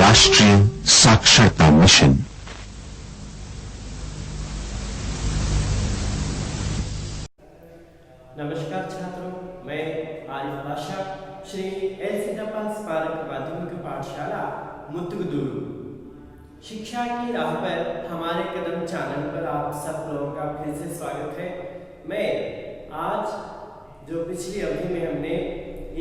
राष्ट्रीय साक्षरता मिशन। नमस्कार छात्रों, मैं आरिफ बादशाह श्री एल सिद्धप्पा स्मारक माध्यमिक पाठशाला मुत्तुगुदूरू शिक्षा की राह पर हमारे कदम चैनल पर आप सब लोगों का फिर से स्वागत है। मैं आज जो पिछली अवधि में हमने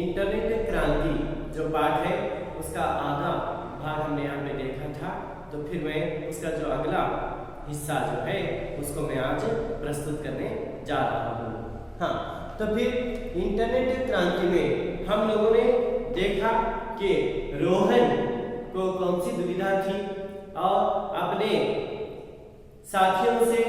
इंटरनेट क्रांति जो पाठ है उसका आधा भाग हमने यहाँ पे देखा था, तो फिर मैं उसका जो अगला हिस्सा जो है उसको मैं आज प्रस्तुत करने जा रहा हूँ। हाँ, तो फिर इंटरनेट क्रांति में हम लोगों ने देखा कि रोहन को कौन सी दुविधा थी और अपने साथियों से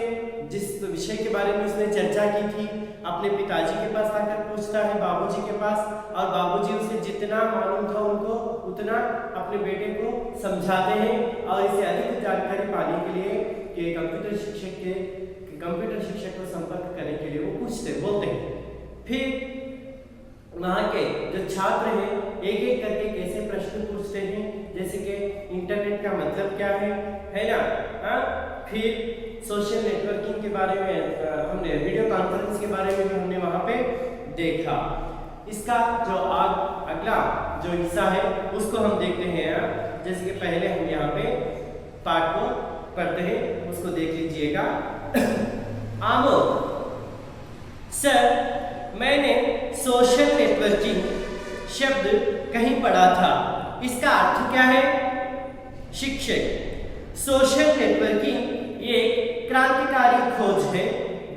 जिस विषय के बारे में उसने चर्चा की थी अपने पिताजी के पास आकर पूछता है, बाबूजी के पास, और बाबूजी उसे जितना मालूम था उनको उतना अपने बेटे को समझाते हैं और इसे अधिक जानकारी पाने के लिए कि कंप्यूटर शिक्षक को संपर्क करने के लिए वो पूछते बोलते हैं। फिर वहाँ के जो छात्र हैं एक एक करके कैसे प्रश्न पूछते हैं, जैसे कि इंटरनेट का मतलब क्या है ना। फिर सोशल नेटवर्किंग के बारे में हमने वीडियो कॉन्फ्रेंस के बारे में भी हमने वहाँ पे देखा। इसका जो अगला जो हिस्सा है उसको हम देखते हैं। जैसे कि पहले हम यहाँ पे पाठ को पढ़ते हैं, उसको देख लीजिएगा। आमोद सर, मैंने सोशल नेटवर्किंग शब्द कहीं पढ़ा था, इसका अर्थ क्या है? शिक्षक, सोशल नेटवर्किंग एक क्रांतिकारी खोज है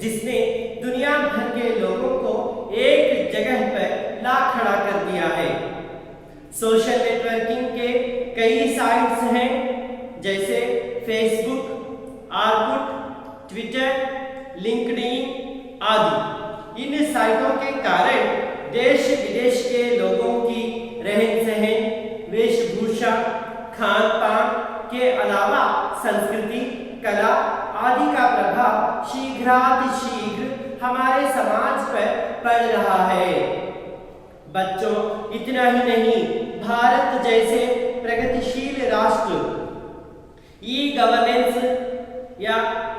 जिसने दुनिया भर के लोगों को एक जगह पर ला खड़ा कर दिया है। सोशल नेटवर्किंग के कई साइट्स हैं, जैसे फेसबुक, ऑर्कुट, ट्विटर, लिंक्डइन आदि। इन साइटों के कारण देश विदेश के लोगों की रहन सहन, वेशभूषा, खान पान के अलावा संस्कृति, कला आदि का प्रभाव शीघ्रातिशीघ्र हमारे समाज पर पड़ रहा है। बच्चों, इतना ही नहीं, भारत जैसे प्रगतिशील राष्ट्र ई गवर्नेंस या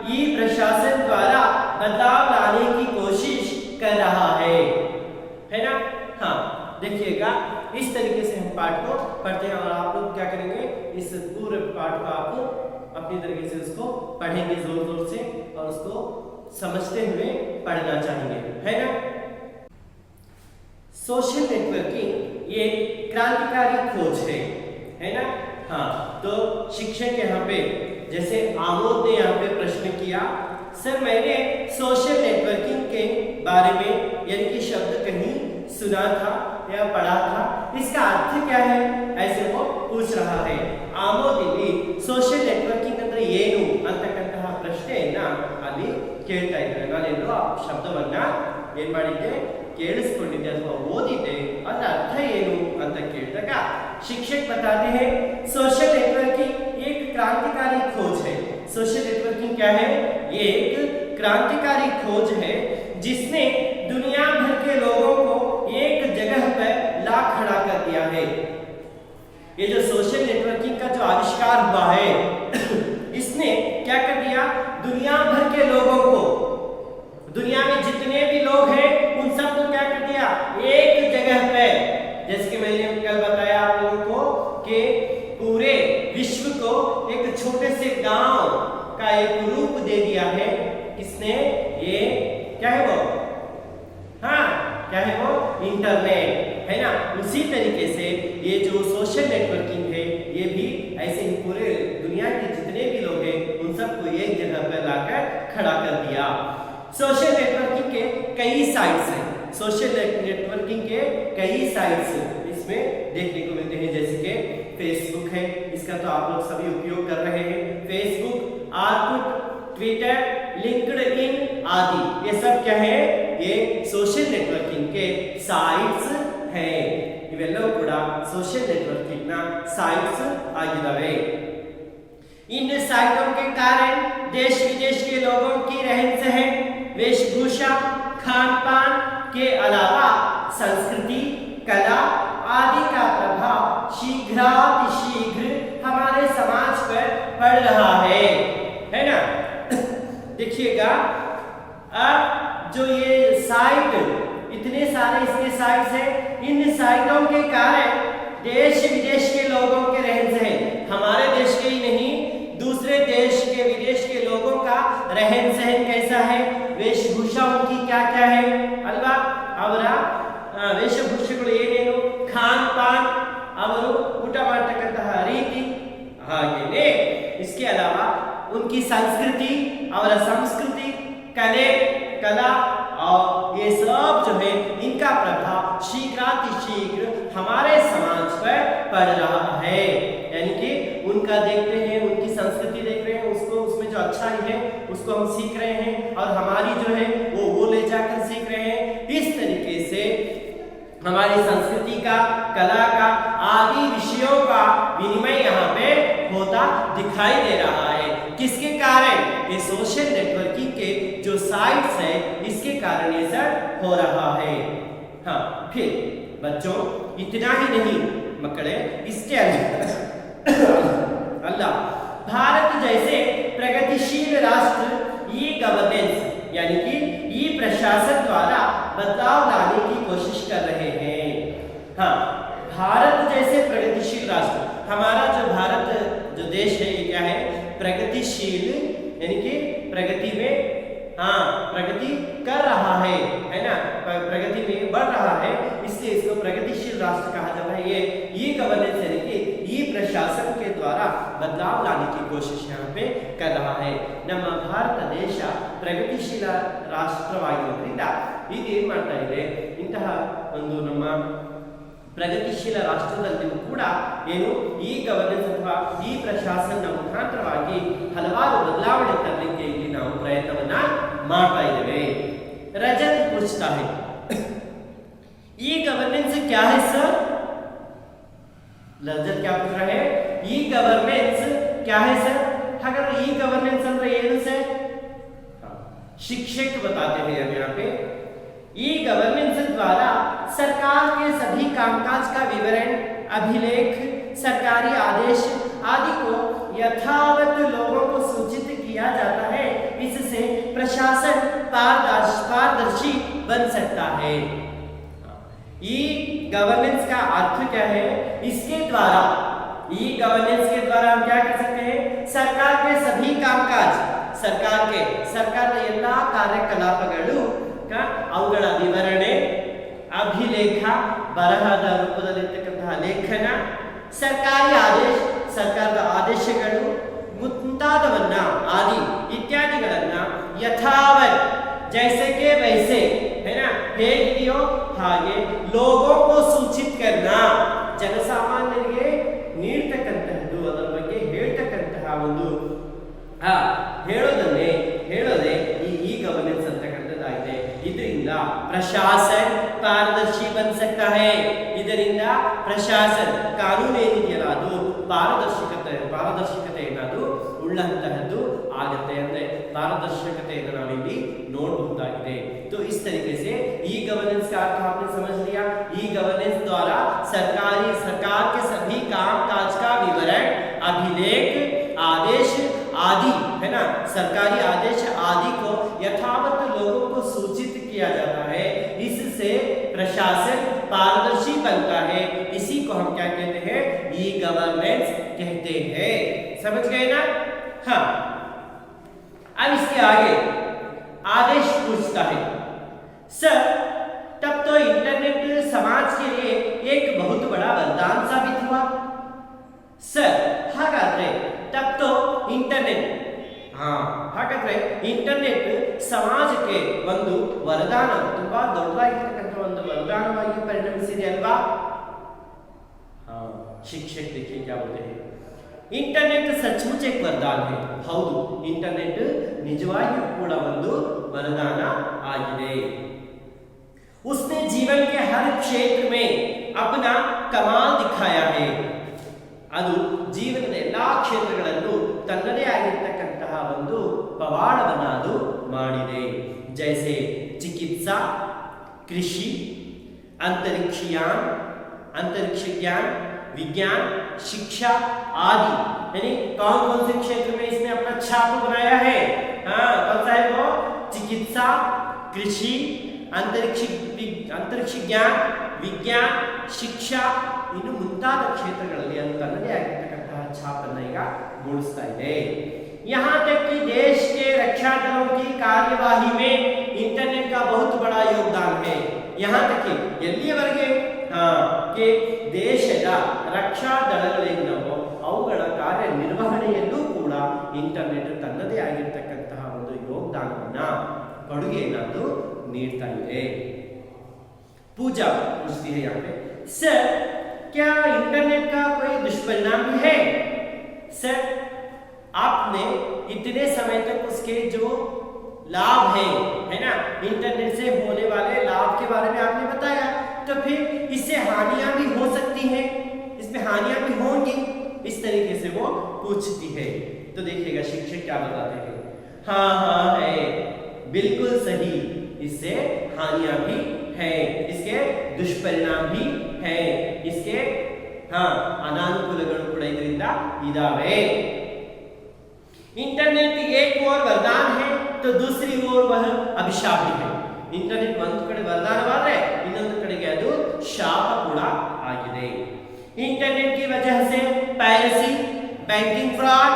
ई प्रशासन द्वारा बदलाव लाने की कोशिश कर रहा है ना। हाँ, देखिएगा इस तरीके से हम पाठ को पढ़ते हैं और आप लोग क्या करेंगे, इस पूरे पाठ को आप अपनी तरीके से उसको पढ़ेंगे जोर जोर से और उसको समझते हुए पढ़ना चाहेंगे, है ना। सोशल नेटवर्किंग ये क्रांतिकारी खोज है ना। हाँ, तो शिक्षक यहाँ पे जैसे आमोद ने यहाँ पे प्रश्न किया, सर मैंने सोशल नेटवर्किंग के बारे में यानी कि शब्द कहीं सुना था या पढ़ा था, इसका अर्थ क्या है, ऐसे वो पूछ रहा है। आमोद ಇಲ್ಲಿ ಸೋಷಿಯಲ್ ನೆಟ್ವರ್ಕಿಂಗ್ ಅಂದ್ರೆ ಏನು ಅಂತಕ್ಕಂತಹ ಪ್ರಶ್ನೆಯನ್ನ ಅಲ್ಲಿ ಕೇಳ್ತಾ ಇದ್ದಾರೆ। ನಾನೆಲ್ಲೋ ಆ ಶಬ್ದವನ್ನ ಏನ್ ಮಾಡಿದ್ದೆ, ಕೇಳಿಸ್ಕೊಂಡಿದ್ದೆ ಅಥವಾ ಓದಿದ್ದೆ, ಅದರ ಅರ್ಥ ಏನು ಅಂತ ಕೇಳಿದಾಗ शिक्षक बताते हैं सोशल नेटवर्किंग एक क्रांतिकारी खोज है। सोशल नेटवर्किंग क्या है? ये एक क्रांतिकारी खोज है जिसने दुनिया भर के लोगों को एक जगह पर ला खड़ा कर दिया है। ये जो सोशल नेटवर्किंग का जो आविष्कार हुआ है इसने क्या कर दिया, दुनिया भर के लोगों को, दुनिया में जितने भी लोग हैं उन सबको क्या कर दिया, एक जगह पे। जैसे कि मैंने कल बताया आप लोगों को कि पूरे विश्व को एक छोटे से गांव का एक रूप दे दिया है किसने, ये क्या है वो, हाँ क्या है वो, इंटरनेट, है ना। उसी तरीके से ये जो सोशल नेटवर्किंग है ये भी ऐसे ही पूरे दुनिया के जितने भी लोग हैं उन सबको एक जगह पर लाकर खड़ा कर दिया। सोशल नेटवर्किंग के कई साइट्स हैं, सोशल नेटवर्किंग के कई साइट्स इसमें देखने को मिलते हैं, जैसे कि फेसबुक है, इसका तो आप लोग सभी उपयोग कर रहे हैं। फेसबुक, ऑर्कुट, ट्विटर, लिंक्डइन आदि ये सब क्या है, ये सोशल नेटवर्किंग के साइट्स है। इवेಲ್ಲವೂ ಕೂಡ सोशल नेटवर्किंग ना साइट्स ಆಗಿದಾವೆ। इन साइटों के कारण देश विदेश के लोगों की रहन सहन, वेशभूषा, खान पान के अलावा संस्कृति, कला आदि का प्रभाव शीघ्रातिशीघ्र हमारे समाज पर पड़ रहा है ना। देखिएगा अब जो ये साइट, इतने सारे इसके साइट्स हैं, इन साइटों के कारण देश विदेश के लोगों के रहन सहन, हमारे देश के ही नहीं दूसरे देश के विदेश के लोगों का रहन सहन कैसा है, वेशभूषा उनकी क्या क्या है अल्वा, ಅವರ ವೇಷಭೂಷೆಗಳು ಏನೇನು, ಖಾನ್ ಪಾನ್, ಅವರು ಊಟ ಮಾಡತಕ್ಕಂತಹ ರೀತಿ, ಹಾಗೇನೆ इसके अलावा उनकी संस्कृति और संस्कृति, कले कला और ये सब जो है इनका प्रभाव शीघ्रातिशीघ्र हमारे समाज पर पड़ रहा है। यानी कि उनका देखते हैं, उनकी संस्कृति देख रहे हैं, उसको उसमें जो अच्छाई है उसको हम सीख रहे हैं और हमारी जो है वो ले जाकर सीख रहे हैं। इस तरीके से हमारी संस्कृति का, कला का आदि विषयों का विनिमय यहाँ पे होता दिखाई दे रहा है। किसके कारण? ये सोशल नेटवर्किंग के जो साइट्स है इसके कारण ये सब हो रहा है। हाँ, फिर बच्चों इतना ही नहीं मकड़े, इसके अल्लाह भारत जैसे प्रगतिशील राष्ट्र ई गवर्नेंस यानी कि ई प्रशासन द्वारा बदलाव लाने की कोशिश कर रहे हैं। हाँ, भारत जैसे प्रगतिशील राष्ट्र, हमारा जो भारत जो देश है ये क्या है? प्रगतिशील, यानी कि प्रगति में, हाँ प्रगति कर रहा है ना, प्रगति में बढ़ रहा है, इसलिए इसको प्रगतिशील राष्ट्र कहा जाता है। ये गवर्नेंस यानी कि ये प्रशासन के द्वारा बदलाव लाने की कोशिश यहाँ पे कर रहा है। ನಮ್ಮ ಭಾರತ ದೇಶ ಪ್ರಗತಿಶೀಲ ರಾಷ್ಟ್ರವಾಗಿರೋದ್ರಿಂದ ಈಗ ಏನ್ ಮಾಡ್ತಾ ಇದೆ, ಇಂತಹ ಒಂದು ನಮ್ಮ ಪ್ರಗತಿಶೀಲ ರಾಷ್ಟ್ರದಲ್ಲಿಯೂ ಕೂಡ ಏನು ಈ ಗವರ್ನೆನ್ಸ್ ಅಥವಾ ಈ ಪ್ರಶಾಸನ ಮುಖಾಂತರವಾಗಿ ಹಲವಾರು ಬದಲಾವಣೆ ತರಲಿಕ್ಕೆ ಇಲ್ಲಿ ನಾವು ಪ್ರಯತ್ನವನ್ನ ಮಾಡ್ತಾ ಇದ್ದೇವೆ। रजत पूछता है ई गवर्नेंस क्या है सर? रजत क्या पूछ रहा है? ई गवर्नेंस क्या है सर? हागाದ್ರೆ ई गवर्नेंस ಅಂದ್ರೆ ಏನು सर? शिक्षक बताते हैं यहाँ पे ई गवर्नेंस द्वारा सरकार के सभी कामकाज का विवरण, अभिलेख, सरकारी आदेश आदि को यथावत लोगों को सूचित किया जाता है। इससे प्रशासन पारदर्शी बन सकता है। ई गवर्नेंस का अर्थ क्या है? इसके द्वारा, ई गवर्नेंस के द्वारा हम क्या कर सकते हैं? सरकार के सभी कामकाज, ಸರ್ಕಾರದ ಎಲ್ಲಾ ಕಾರ್ಯಕಲಾಪಗಳು ಅವುಗಳ ವಿವರಣೆ, ಅಭಿಲೇಖ, ಬರಹದ ರೂಪದಲ್ಲಿರ್ತಕ್ಕಂತಹ ಲೇಖನ, ಸರ್ಕಾರಿ ಆದೇಶ, ಸರ್ಕಾರದ ಆದೇಶಗಳು ಮುಂತಾದವನ್ನ ಆದಿ ಇತ್ಯಾದಿಗಳನ್ನ ಯಥಾವತ್ जैसे के वैसे है ना, ಹೇಗಿದೆಯೋ ಹಾಗೆ ಲೋಗೋ ಕೋ ಸೂಚಿತ करना, ಜನಸಾಮಾನ್ಯರಿಗೆ ನೀಡತಕ್ಕಂತಹದ್ದು, ಅದರ ಬಗ್ಗೆ ಹೇಳ್ತಕ್ಕಂತಹ ಒಂದು ಹೇಳೋದೇ ಈ ಗವರ್ನೆನ್ಸ್ ಅಂತಕ್ಕಂಥದ್ದಾಗಿದೆ। ಇದರಿಂದ ಪ್ರಶಾಸನ ಪಾರದರ್ಶಿ ಬನ್ सकता है, ಇದರಿಂದ ಪ್ರಶಾಸನ ಕಾನೂನು ಏನಿದೆಯಲ್ಲ ಅದು ಪಾರದರ್ಶಕತೆಯನ್ನು ಅದು ಉಳ್ಳಂತಹದ್ದು ಆಗುತ್ತೆ, ಅಂದ್ರೆ ಪಾರದರ್ಶಕತೆಯನ್ನು ನಾವಿಲ್ಲಿ ನೋಡಬಹುದಾಗಿದೆ। तो इस तरीके से ई गवर्नेंस का अर्थ आपने समझ लिया। ई गवर्नेंस द्वारा सरकार के सभी कामकाज का विवरण, अभिलेख, आदेश आदि है ना, सरकारी आदेश आदि को यथावत लोगों को सूचित किया जाता है। इससे प्रशासन पारदर्शी बनता है। इसी को हम क्या कहते हैं? ई गवर्नेंस कहते हैं। समझ गए ना? हाँ, अब इसके आगे आदेश पूछता है, सर तब तो इंटरनेट समाज के लिए एक बहुत बड़ा वरदान साबित हुआ। सर हागाದ್ರೆ तब तो इंटरनेट, ಹಾಗಾದ್ರೆ ಇಂಟರ್ನೆಟ್ ಸಮಾಜಕ್ಕೆ ಒಂದು ವರದಾನ, ತುಂಬಾ ದೊಡ್ಡದಾಗಿರ್ತಕ್ಕಂಥ ಒಂದು ವರದಾನವಾಗಿ ಪರಿಣಮಿಸಿದೆ ಅಲ್ವಾ? शिक्षक देखिए क्या बोलते हैं, इंटरनेट सचमुच एक वरदान है। ಹೌದು, ಇಂಟರ್ನೆಟ್ ನಿಜವಾಗಿಯೂ ಕೂಡ ಒಂದು वरदान आಗಿದೆ। उसने जीवन के हर क्षेत्र में अपना कमाल दिखाया है। ಅದು ಜೀವನದ ಎಲ್ಲಾ ಕ್ಷೇತ್ರಗಳಲ್ಲೂ ತನ್ನದೇ ಆಗಿರತಕ್ಕಂತಹ ಒಂದು ಪವಾಡವನ್ನು ಅದು ಮಾಡಿದೆ। जैसे चिकित्सा, कृषि, अंतरिक्ष ज्ञान, विज्ञान, शिक्षा आदि, यानी कौन कौन से क्षेत्र में इसने अपना छाप बनाया है? हाँ, कौन सा है वो? चिकित्सा, कृषि, अंतरिक्ष ज्ञान, विज्ञान, ಶಿಕ್ಷಾ ಇನ್ನು ಮುಂತಾದ ಕ್ಷೇತ್ರಗಳಲ್ಲಿ ತನ್ನದೇ ಆಗಿರತಕ್ಕಂತಹ ಛಾಪನ್ನ ಈಗ ಮೂಡಿಸ್ತಾ ಇದೆ. यहाँ तक कि देश के रक्षा दलों की कार्यवाही में इंटरनेट का बहुत बड़ा योगदान है. यहाँ तक कि ಎಲ್ಲಿಯವರೆಗೆ कि ದೇಶದ ರಕ್ಷಾ ದಳಗಳೇನವೋ ಅವುಗಳ ಕಾರ್ಯನಿರ್ವಹಣೆಯಲ್ಲೂ ಕೂಡ ಇಂಟರ್ನೆಟ್ ತನ್ನದೇ ಆಗಿರತಕ್ಕಂತಹ ಒಂದು ಯೋಗದಾನವನ್ನ ಕೊಡುಗೆಯನ್ನು ನೀಡ್ತಾ ಇದೆ. पूजा पूछती है यहाँ पे, सर क्या इंटरनेट का कोई दुष्परिणाम भी है? सर आपने इतने समय तक उसके जो लाभ है ना, इंटरनेट से होने वाले लाभ के बारे में आपने बताया, तो फिर इससे हानियां भी हो सकती हैं, इसमें हानियां भी होंगी, इस तरीके से वो पूछती है. तो देखिएगा शिक्षक क्या बताते हैं. हाँ हाँ है, बिल्कुल सही, इससे हानियां भी है, इसके दुष्परिणाम भी है, इसके ಅನಾನುಕೂಲಗಳು ಕೂಡ ಇದರಿಂದ ಇದಾವೆ. इंटरनेट एक ओर वरदान है तो दूसरी ओर वह अभिशाप भी है. इंटरनेट ಒಂದು ಕಡೆ ವರದಾನವಾದ್ರೆ ಇನ್ನೊಂದು ಕಡೆಗೆ ಅದು ಶಾಪ ಕೂಡ ಆಗಿದೆ. इंटरनेट की वजह से पायरेसी, बैंकिंग फ्रॉड,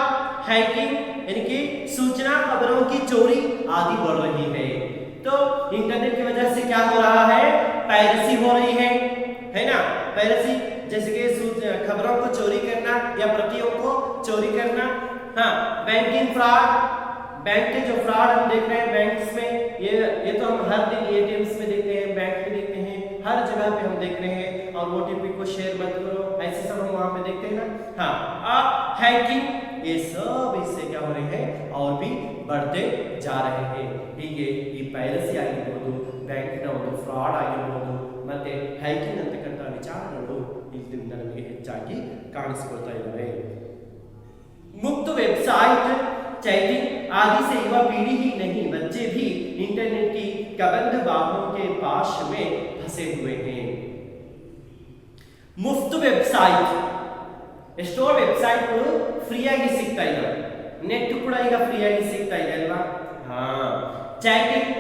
हैकिंग यानी कि सूचना खबरों की चोरी आदि बढ़ रही है. तो इंटरनेट की वजह से क्या हो रहा है? पायरेसी हो रही है ना. पायरेसी जैसे कि खबरों को चोरी करना या प्रतियों को चोरी करना. हाँ, बैंकिंग फ्रॉड, बैंक के जो फ्रॉड हम देख रहे हैं बैंक्स में, ये तो हम हर दिन एटीएम्स में देखते हैं, बैंक में देखते हैं, हर जगह पे हम देख रहे हैं. और ओटीपी को शेयर मत करो, ऐसे सब हम वहां पे देखते हैं ना. हाँ, अब हैकिंग, ये सब इससे क्या हो रहे हैं और भी बढ़ते जा रहे हैं. ಹೀಗೆ ಈ ಪೈರಸಿ ಆಗಿರಬಹುದು, ಬ್ಯಾಂಕಿನ ಒಂದು ಫ್ರಾಡ್ ಆಗಿರಬಹುದು, ಮತ್ತೆ ಹ್ಯಾಕಿಂಗ್ ಅಂತಕ್ಕಂಥ ವಿಚಾರಗಳು ಇದರಿಂದ ನಮಗೆ ಹೆಚ್ಚಾಗಿ ಕಾಣಿಸಿಕೊಳ್ತಾ ಇದ್ದಾವೆ. मुक्त वेबसाइट, चैटिंग आदि से युवा पीढ़ी ही नहीं बच्चे भी इंटरनेट की कबंध बाहों के पाश में फंसे हुए हैं. मुफ्त ವೆಬ್ಸೈಟ್, ಎಷ್ಟೋ ವೆಬ್ಸೈಟ್ಗಳು ಫ್ರೀ ಆಗಿ ಸಿಗ್ತಾ ಇದ್ದಾವೆ, ನೆಟ್ ಕೂಡ ಈಗ ಫ್ರೀ ಆಗಿ ಸಿಗ್ತಾ ಇದೆ ಅಲ್ವಾ. ಚಾಟಿಂಗ್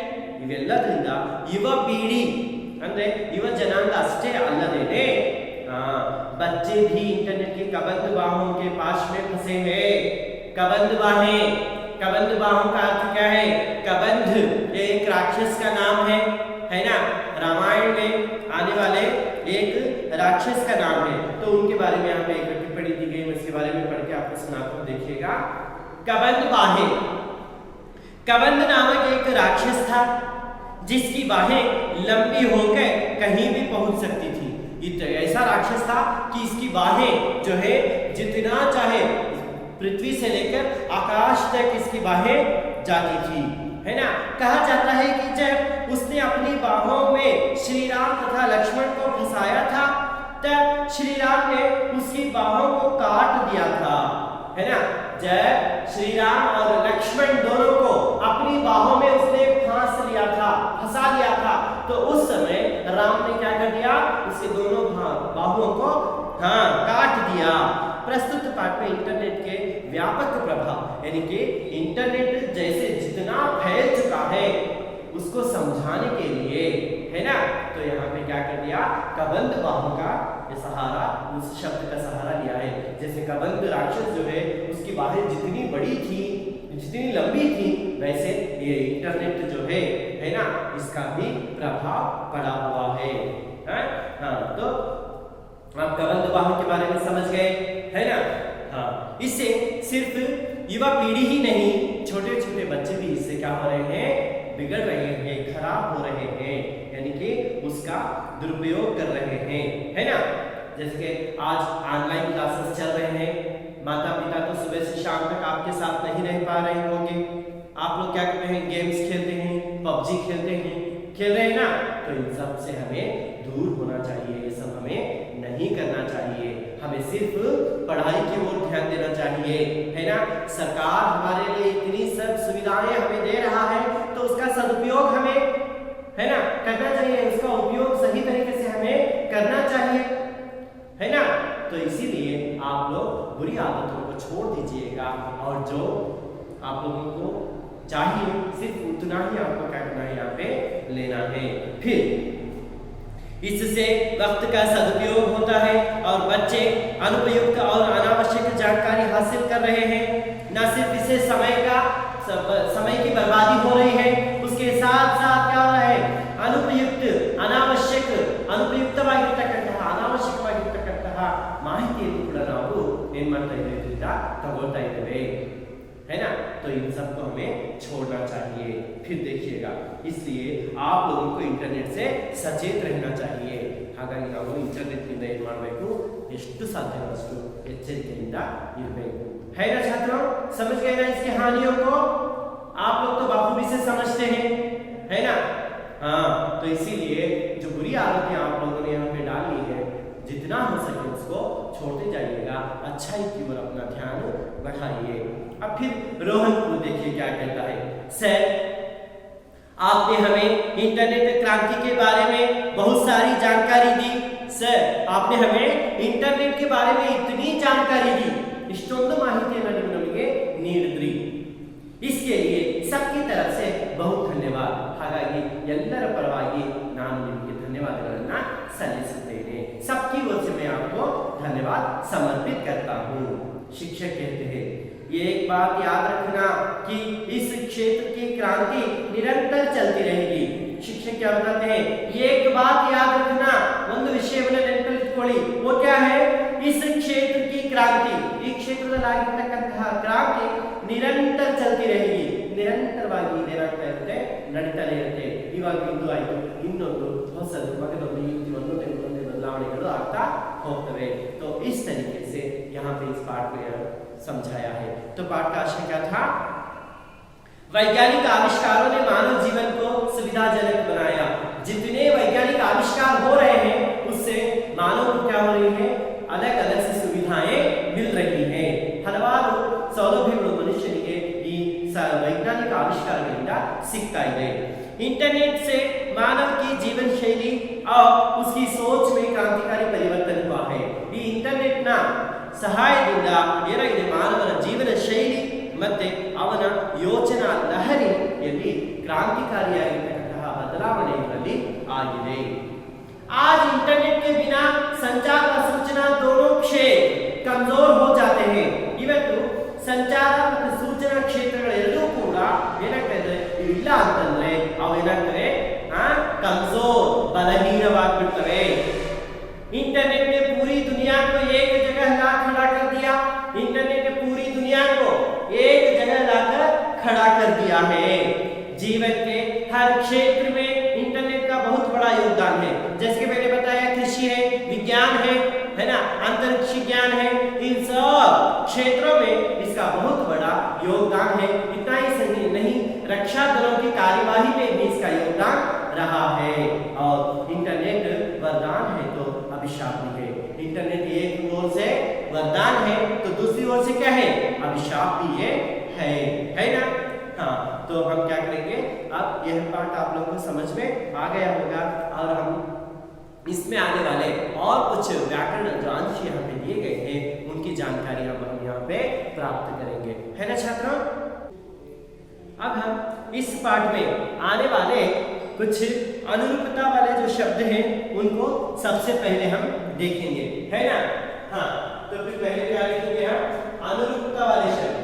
ಇವೆಲ್ಲದರಿಂದ ಯುವ ಪೀಳಿ ಅಂದ್ರೆ ಯುವ ಜನಾಂಗ ಅಷ್ಟೇ ಅಲ್ಲದೇನೆ बच्चे भी इंटरनेट की कबंध बाहों के पास में फंसे हैं. कबंध बाहें, कबंध बाहों का अर्थ क्या है? कबंध ये एक राक्षस का नाम है ना. रामायण में आने वाले एक राक्षस का नाम है. तो उनके बारे में यहाँ पे एक टिप्पणी दी गई, मैं इसके बारे में पढ़ के आपको सुनाता हूँ, देखिएगा. कबंध बाहें, कबंध नामक एक राक्षस था जिसकी बाहें लंबी होकर कहीं भी पहुंच सकती थी. ऐसा राक्षस था कि इसकी बाहें जो है जितना चाहे पृथ्वी से लेकर आकाश तक इसकी बाहें जाती थी, है ना. कहा जाता है कि जब उसने अपनी बाहों में श्री राम तथा लक्ष्मण को फंसाया था, तब श्री राम ने उसकी बाहों को काट दिया था, है ना. जब श्री राम और लक्ष्मण दोनों को अपनी बाहों में उसने फंसा लिया था, तो उस समय राम ने क्या कर दिया? उसके दोनों बाहुओं को काट दिया. प्रस्तुत पाठ में इंटरनेट के व्यापक प्रभाव यानी कि इंटरनेट जैसे जितना फैल चुका है उसको समझाने के लिए, है ना, तो यहाँ पे क्या कर दिया? कबंध बाहों का सहारा, उस शब्द का सहारा लिया है. जैसे कबंध राक्षस जो है उसकी बाहें जितनी बड़ी थी, जितनी लंबी थी, वैसे ये इंटरनेट जो है ना, इसका भी प्रभाव पड़ा हुआ है. तो आप कबंध बाहों के बारे में समझ गए, है ना. इससे सिर्फ युवा पीढ़ी ही नहीं, छोटे छोटे बच्चे भी इससे क्या हो रहे हैं? बिगड़ रहे हैं, खराब हो रहे हैं, यानी कि उसका दुरुपयोग कर रहे हैं, है ना. जैसे कि आज ऑनलाइन क्लासेस चल रहे हैं, माता पिता तो सुबह से शाम तक आपके साथ नहीं रह पा रहे होंगे. आप लोग क्या करते हैं? गेम्स खेलते हैं, पबजी खेल रहे हैं ना. तो इन सब से हमें दूर होना चाहिए, ये सब हमें नहीं करना चाहिए. हमें सिर्फ पढ़ाई की ओर ध्यान देना चाहिए, है ना. सरकार हमारे लिए इतनी सब सुविधाएं हमें दे रहा है, तो उसका सदुपयोग हमें, है ना, करना चाहिए. उसका उपयोग सही तरीके से हमें करना चाहिए, है ना. तो इसीलिए आप लोग बुरी आदतों को छोड़ दीजिएगा और जो आप लोगों को चाहिए सिर्फ उतना ही आपको क्या करना है, यहाँ पे लेना है। फिर इससे वक्त का सदुपयोग होता है और बच्चे अनुपयुक्त और अनावश्यक जानकारी हासिल कर रहे हैं। न सिर्फ इससे समय की बर्बादी हो रही है, उसके साथ साथ क्या हो रहा है, ಅನಾವಶ್ಯಕವಾಗಿರ್ತಕ್ಕಂತಹ ಮಾಹಿತಿಯನ್ನು ಕೂಡ ನಾವು ಏನ್ ಮಾಡ್ತಾ ಇದ್ದೇವೆ, ತಗೊಳ್ತಾ ಇದ್ದೇವೆ, है ना। तो इन सबको हमें छोड़ना चाहिए। फिर देखिएगा, इसलिए आप लोगों को इंटरनेट से सचेत रहना चाहिए। ಹಾಗಾಗಿ ನಾವು ಇಂಟರ್ನೆಟ್ ನಿಂದ ಏನು ಮಾಡಬೇಕು, ಎಷ್ಟು ಸಾಧ್ಯವಷ್ಟು ಎಚ್ಚರಿಕೆಯಿಂದ ಇರಬೇಕು, है ना छात्रों। समझ गए ना इसकी हानियों को? आप लोग तो बाखूबी से समझते हैं, है ना। हाँ, तो इसीलिए जो बुरी आदतें आप लोगों ने यहाँ पे डाली है, जितना हो सके उसको छोड़ते जाइएगा, अच्छाई की ओर अपना ध्यान बढ़ाइए। अब फिर रोहन को देखिए क्या कहता है। सर, आपने हमें इंटरनेट क्रांति के बारे में बहुत सारी जानकारी दी। सर, आपने हमें इंटरनेट के बारे में इतनी जानकारी दी, इष्टोंದು ಮಾಹಿತಿಯನ್ನು ನೀವು ನಮಗೆ ನೀಡಿದ್ರಿ, इसके लिए सबकी तरफ से बहुत धन्यवाद। ಹಾಗಾಗಿ ಎಲ್ಲರ ಪರವಾಗಿ ನಾನು ನಿಮಗೆ ಧನ್ಯವಾದಗಳನ್ನು सಲ್ಲಿಸುತ್ತೇನೆ। सबकी ओर से मैं आपको धन्यवाद समर्पित करता हूँ। शिक्षक कहते हैं, ये एक बात याद रखना कि इस क्षेत्र की क्रांति निरंतर चलती रहेगी। शिक्षक क्या बताते हैं, ये एक बात याद रखना, ಒಂದು ವಿಷಯವನ್ನು ನೆನಪಿಟ್ಟುಕೊಳ್ಳಿ, वो क्या है, इस क्षेत्र की क्रांति, ಈ ಕ್ಷೇತ್ರದಲ್ಲಾಗಿರತಕ್ಕಂತಹ ಕ್ರಾಂತಿ ನಿರಂತರ ಚಲ್ತಿ रहेगी, ನಿರಂತರವಾಗಿ ಇದೇನಾಗ್ತಾ ಇರುತ್ತೆ, ನಡೀತಾನೆ ಇರುತ್ತೆ। ಇವಾಗ ಇದು ಆಯ್ತು, ಇನ್ನೊಂದು ಹೊಸದು, ಮಗದೊಂದು, ಒಂದೊಂದೇ बदलावणेಗಳು ಆಗ್ತಾ ಹೋಗ್ತವೆ। तो इस तरीके से यहाँ पे इस पाठ में समझाया है। तो पाठ का आशय क्या था, वैज्ञानिक आविष्कारों ने मानव जीवन को सुविधाजनक बनाया। जितने वैज्ञानिक आविष्कार हो रहे हैं उससे मानव को क्या हो रही है, अलग अलग सी सुविधाएं मिल रही हैं। ಹಲವಾರು ಸೌಲಭ್ಯಗಳು ಮನುಷ್ಯನಿಗೆ ಈ वैज्ञानिक आविष्कारಗಳಿಂದ ಸಿಗ್ತಾ ಇದೆ। इंटरनेट से मानव की जीवन शैली और उसकी सोच में क्रांतिकारी परिवर्तन हुआ है। ಈ ಇಂಟರ್ನೆಟ್ ನ ಸಹಾಯದಿಂದ ಏನಾಗಿದೆ, ಮಾನವನ ಜೀವನ ಶೈಲಿ ಮತ್ತೆ ಅವನ ಯೋಚನಾ ಲಹರಿಯಲ್ಲಿ ಕ್ರಾಂತಿಕಾರಿಯಾಗಿರತಕ್ಕಂತಹ ಬದಲಾವಣೆಗಳಲ್ಲಿ ಆಗಿದೆ। आज इंटरनेट के बिना संचार और सूचना दोनों क्षेत्र कमजोर हो जाते हैं। ಇವತ್ತು ಸಂಚಾರ ಮತ್ತು ಸೂಚನಾ ಕ್ಷೇತ್ರಗಳೆರಡೂ ಕೂಡ ಏನಾಗ್ತದೆ, ಇಲ್ಲ ಅಂತಂದ್ರೆ ಅವು ಏನಾಗ್ತವೆ, कमजोर, बलहीनवाग्बिಡ್ತವೆ। इंटरनेट ने पूरी दुनिया को एक जगह ला खड़ा कर दिया। इंटरनेट ने पूरी दुनिया को एक जगह लाकर खड़ा कर दिया है। जीवन के हर क्षेत्र में इंटरनेट का बहुत बड़ा योगदान है। जैसे कि मैंने बताया, कृषि है, विज्ञान है ना, अंतरिक्ष ज्ञान है, इन सब क्षेत्रों में इसका बहुत बड़ा योगदान है। इतना ही नहीं, रक्षा दलों की कार्यवाही में भी इसका योगदान रहा है। और इंटरनेट वरदान है तो अभिशाप भी है। इंटरनेट एक ओर से वरदान है तो दूसरी ओर से क्या है, अभिशाप भी है ना। हाँ, तो हम क्या करेंगे, अब यह पाठ आप लोगों को समझ में आ गया होगा और हम इसमें आने वाले और कुछ व्याकरण जो अंश यहाँ पे दिए गए हैं उनकी जानकारी हम यहाँ पे प्राप्त करेंगे, है ना छात्रों। अब हम इस पाठ में आने वाले कुछ अनुरूपता वाले जो शब्द हैं उनको सबसे पहले हम देखेंगे, है ना। हाँ, तो फिर पहले क्या लिखेंगे हम, अनुरूपता वाले शब्द।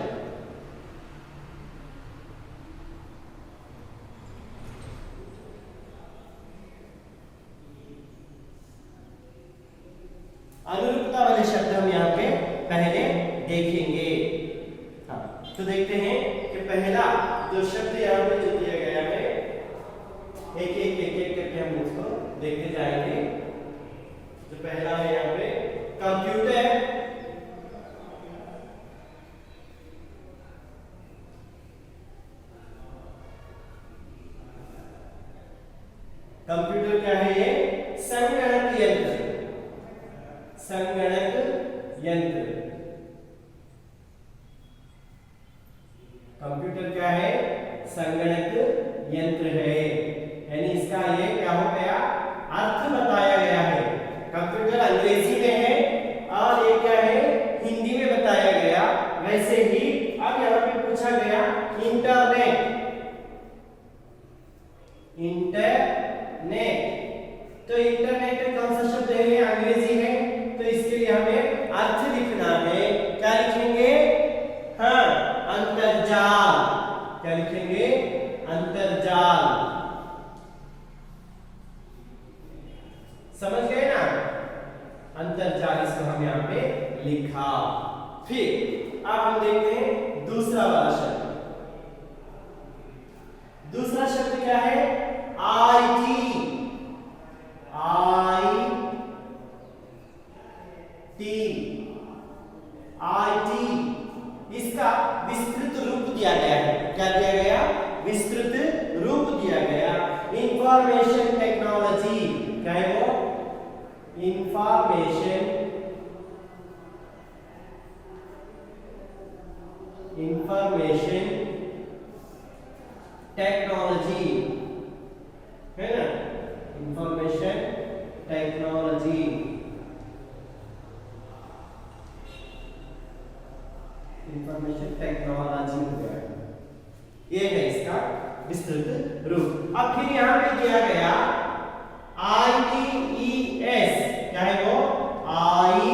अनुरूपता वाले शब्द हम यहाँ पे पहले देखेंगे। हाँ, तो देखते हैं कि पहला जो शब्द यहाँ पे जो दिया गया है, एक करके हम इसको देखते जाएंगे। जो पहला है यहाँ पे कंप्यूटर, कंप्यूटर क्या है, ये संगणक यंत्र, संगणक यंत्र। कंप्यूटर क्या है, संगणक यंत्र है, यानी इसका ये क्या हो गया, अर्थ बताया गया है। कंप्यूटर अंग्रेजी में है और ये क्या है, वैसे ही अब यहाँ पे पूछा गया इंटरनेट। इंटरनेट, तो इंटरनेट में कौन सा शब्द है? अंग्रेजी है, तो इसके लिए हमें अर्थ लिखना है। क्या लिखेंगे? हाँ, अंतर्जाल। क्या लिखेंगे? अंतर्जाल। समझ गए ना? अंतर्जाल, इसको हम यहाँ पे लिखा। फिर अब हम देखते हैं दूसरा वाला शब्द। दूसरा शब्द क्या है? IT। इसका विस्तृत रूप दिया गया है। क्या दिया गया? विस्तृत रूप दिया गया। Information technology. क्या है वो? इंफॉर्मेशन टेक्नोलॉजी, है ना? Information technology. इंफॉर्मेशन टेक्नोलॉजी हो गया, ये है इसका विस्तृत रूप। अब फिर यहां पे दिया गया ITES। क्या है वो? ITES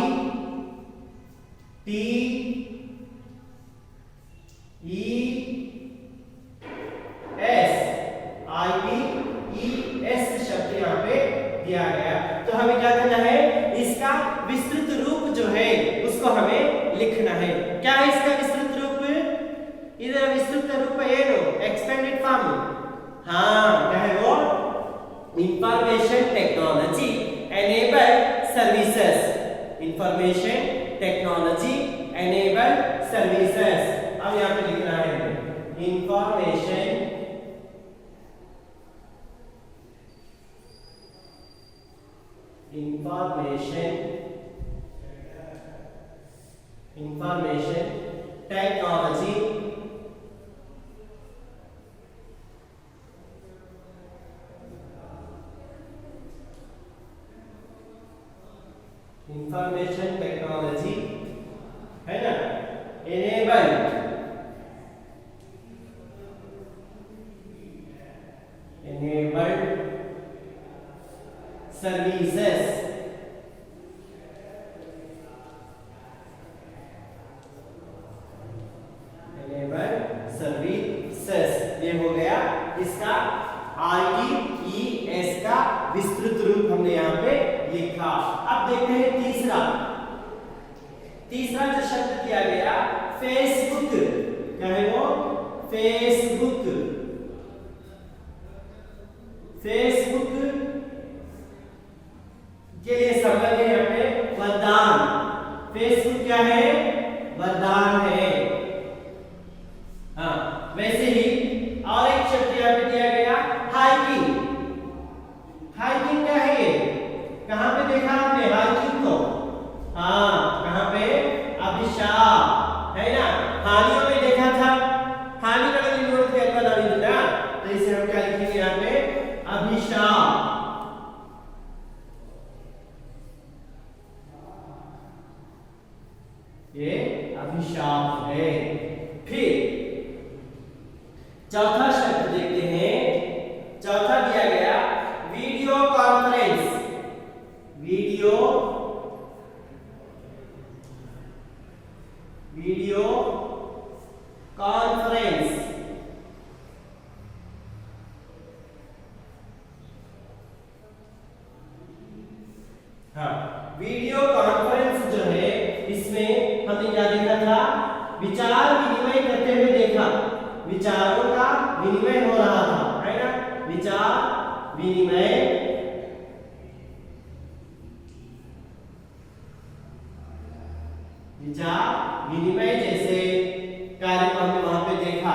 शब्द यहाँ पे दिया गया। तो हमें क्या करना है? इसका विस्तृत रूप जो है उसको हमें लिखना है। क्या है इसका विस्तृत रूप? इधर विस्तृत रूप है नो, एक्सपेंडेड फॉर्म। हाँ, क्या है वो? Information technology enable services. Information technology enable services. अब यहाँ पे लिखना है इंफॉर्मेशन टेक्नोलॉजी है ना? enabled services। ये हो गया इसका ITES का विस्तृत रूप हमने यहाँ पे लिखा। अब देखते हैं तीसरा जो शब्द दिया गया फेसबुक। क्या है वो? फेसबुक के लिए शब्द है यहाँ पे वरदान। फेसबुक क्या है? वरदान है। हाँ, वैसे ही और एक शब्द यहाँ पे दिया गया हाइकिंग। हाइकिंग क्या है? कहाँ पे देखा आपने हाइकिंग को? हाँ, कहाँ पे? अभिशाप, है ना? हानियों में देखा था। हानि का विरोध क्या बना ना, तो इसे हम क्या लिखेंगे यहाँ पे? अभिशाप। ये अभिशाप है। फिर चौथा शब्द देखते हैं। चौथा दिया गया वीडियो कॉन्फ्रेंस। Video conference. हाँ, वीडियो कॉन्फ्रेंस जो है इसमें हमने क्या देखा था? विचार विनिमय करते हुए देखा। विचारों का विनिमय हो रहा था, है ना? विचार विनिमय जैसे कार्य को हमने वहां पे देखा,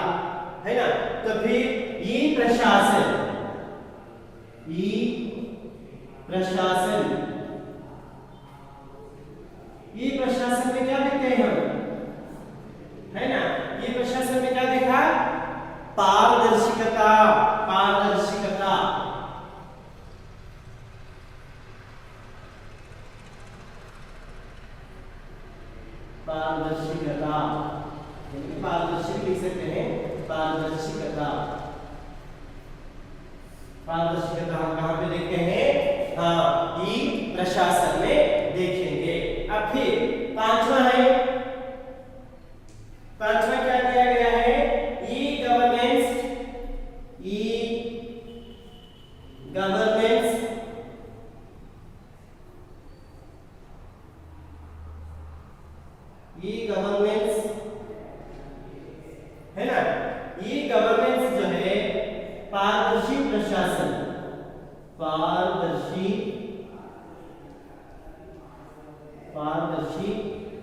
है ना? तो फिर ई प्रशासन में क्या देखते हैं हम? है ना? ये प्रशासन में क्या देखा? पारदर्शिता। पारदर्शिता। पारदर्शी लिख सकते हैं, पारदर्शिकता। पारदर्शिकता हम कहाँ पे देखते हैं? हाँ, ई प्रशासन में देखेंगे। अब फिर पांचवा है, पांचवा क्या दिया गया है? E governance. E governance e governance है ना। ई गवर्नेंस जो है पारदर्शी प्रशासन, पारदर्शी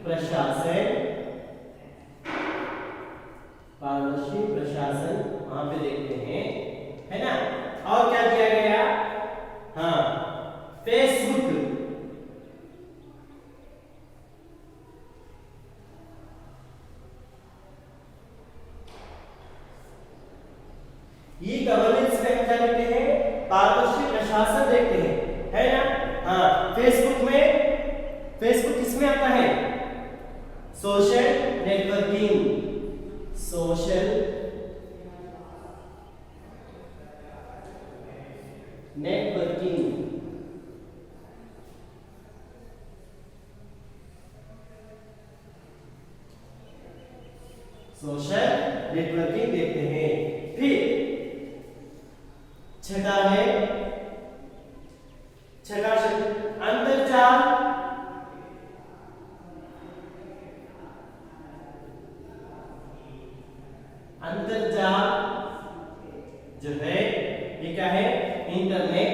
प्रशासन, पारदर्शी प्रशासन वहां पे देखते हैं, है ना। और क्या दिया गया? हाँ, फेसबुक। ई गवर्नेंस में क्या देखते हैं? पारदर्शी प्रशासन देखते हैं, है ना। हाँ, फेसबुक में, फेसबुक किसमें आता है? Social networking, social networking, social networking देखते हैं। फिर छठा है, छठा अंतरजाल। अंतरजाल जो है ये क्या है? इंटरनेट।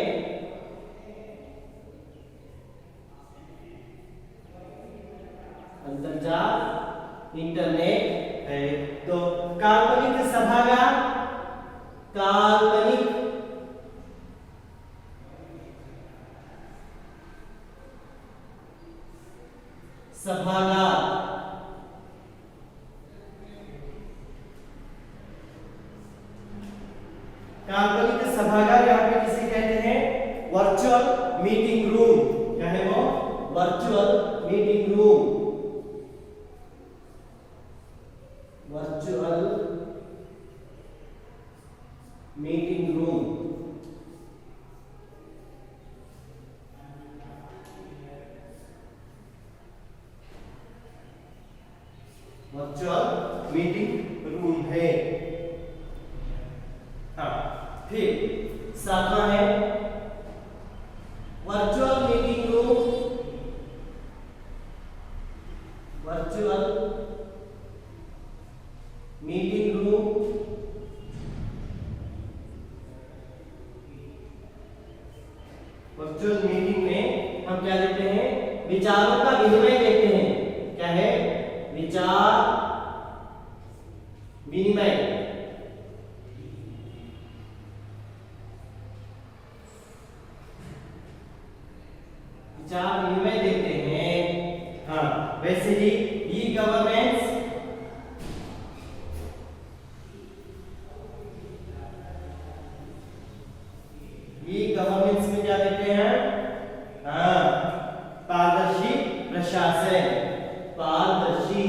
अंतरजाल इंटरनेट है। तो काल्पनिक सभागार, काल्पनिक सभागार, काल्पनिक सभागार यहाँ पे किसे कहते हैं? Virtual meeting room. क्या है वो? Virtual meeting room, virtual meeting room. Virtual meeting room है। हाँ, फिर सातवां है virtual meeting room, virtual meeting room. Virtual meeting में हम क्या देखते हैं? विचारों का विनिमय देखते हैं। क्या है? विचार विनिमय। विचार विनिमय देखते हैं। हाँ, वैसे ही ई गवर्नेंस, ई गवर्नेंस में क्या देखते हैं? हाँ, पारदर्शी प्रशासन, पारदर्शी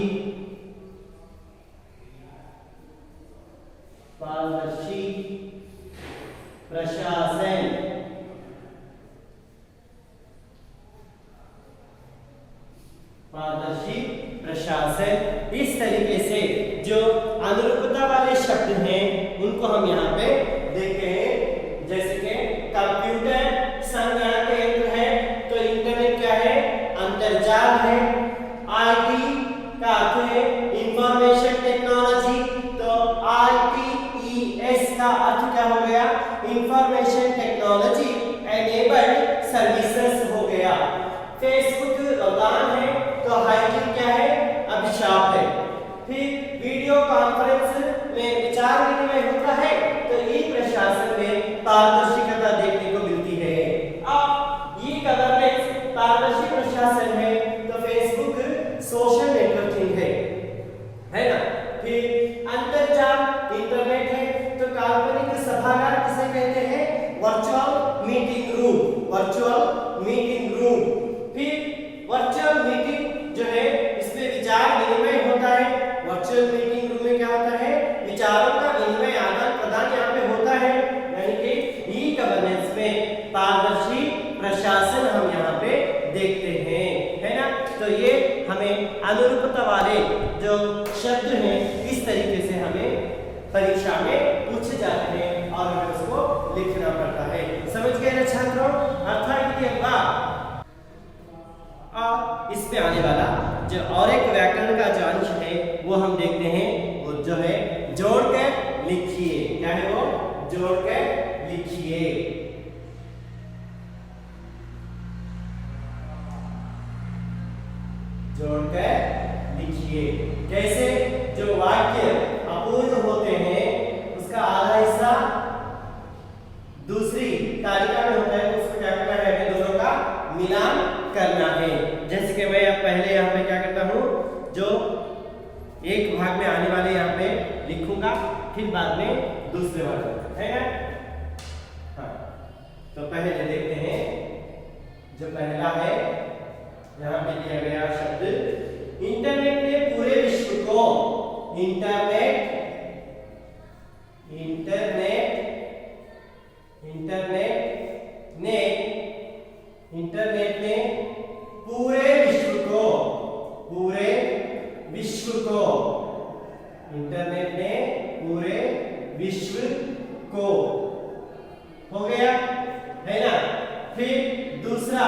प्रशासन, पारदर्शी प्रशासन। इस तरीके से जो अनुरूपता वाले शब्द हैं उनको हम यहाँ पे देखते हैं। जैसे कि कंप्यूटर संगणक यंत्र है, तो इंटरनेट क्या है? अंतरजाल है। आईटी का अर्थ है इंफॉर्मेशन टेक्नोलॉजी, तो ITES का अर्थ क्या हो गया? इंफॉर्मेशन टेक्नोलॉजी एनेबल्ड सर्विसेज हो गया। फेसबुक वरदान है, तो हाइकिंग क्या है? अभिशाप है। फिर वीडियो कॉन्फ्रेंस में विचार विनिमय होता है, तो ई प्रशासन में पारदर्शिता देखने को मिलती है। अब ई गवर्नेंस पारदर्शी प्रशासन है, तो फेसबुक सोशल नेटवर्किंग है ना। फिर अंतरजाल इंटरनेट है, तो काल्पनिक सभागार किसे कहते हैं? Virtual meeting room, virtual meeting room. फिर वर्चुअल मीटिंग जो है इसमें विचार विनिमय होता है। वर्चुअल मीटिंग वाले जो शब्द हैं इस तरीके से हमें परीक्षा में पूछे जाते हैं और हमें उसको लिखना पड़ता है। समझ गए ना छात्रों? अर्थात के बाद और इस पे आने वाला जो और एक व्याकरण का जो अंश है वो हम देखते हैं, वो जो है जोड़कर लिखिए। क्या है वो? जोड़कर लिखिए। जोड़कर लिखिए। कैसे? जो वाक्य अपूर्ण होते हैं उसका आधा हिस्सा दूसरी तालिका में होता है, तो उसको क्या करना है? हमें दोनों का मिलान करना है। जैसे कि मैं अब पहले यहाँ पे क्या करता हूँ, जो एक भाग में आने वाले यहाँ पे लिखूंगा, फिर बाद में दूसरे भाग में, है ना? हाँ, तो पहले देखते हैं। जो पहला है यहाँ पे दिया गया शब्द, इंटरनेट ने पूरे विश्व को, इंटरनेट ने पूरे विश्व को, इंटरनेट ने पूरे विश्व को, हो गया, है ना? फिर दूसरा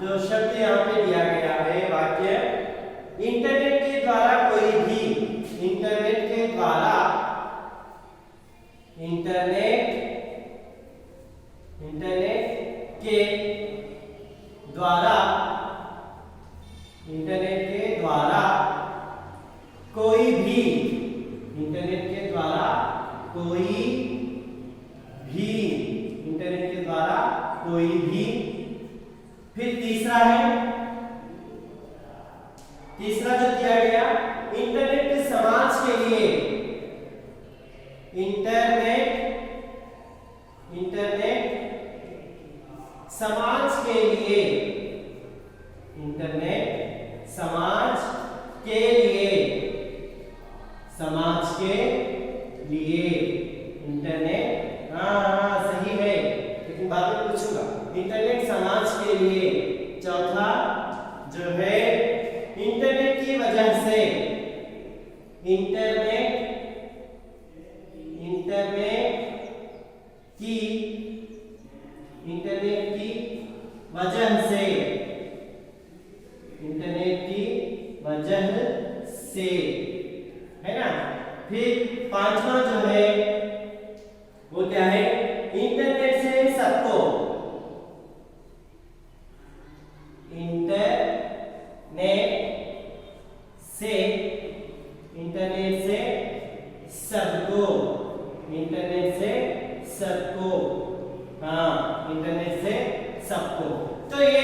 जो शब्द यहाँ पे दिया गया है वाक्य, इंटरनेट के द्वारा कोई भी, इंटरनेट के द्वारा कोई भी, इंटरनेट के द्वारा कोई भी। फिर तीसरा जो दिया गया, इंटरनेट समाज के लिए, इंटरनेट समाज के लिए, इंटरनेट समाज के लिए, इंटरनेट, हाँ सही है, लेकिन बाद में पूछूंगा। इंटरनेट समाज के लिए। चौथा जो है, इंटरनेट की वजह से, इंटरनेट की वजह से, है ना? फिर पांचवा जो है वो क्या है? इंटरनेट से सबको, हाँ, इंटरनेट से सबको। तो ये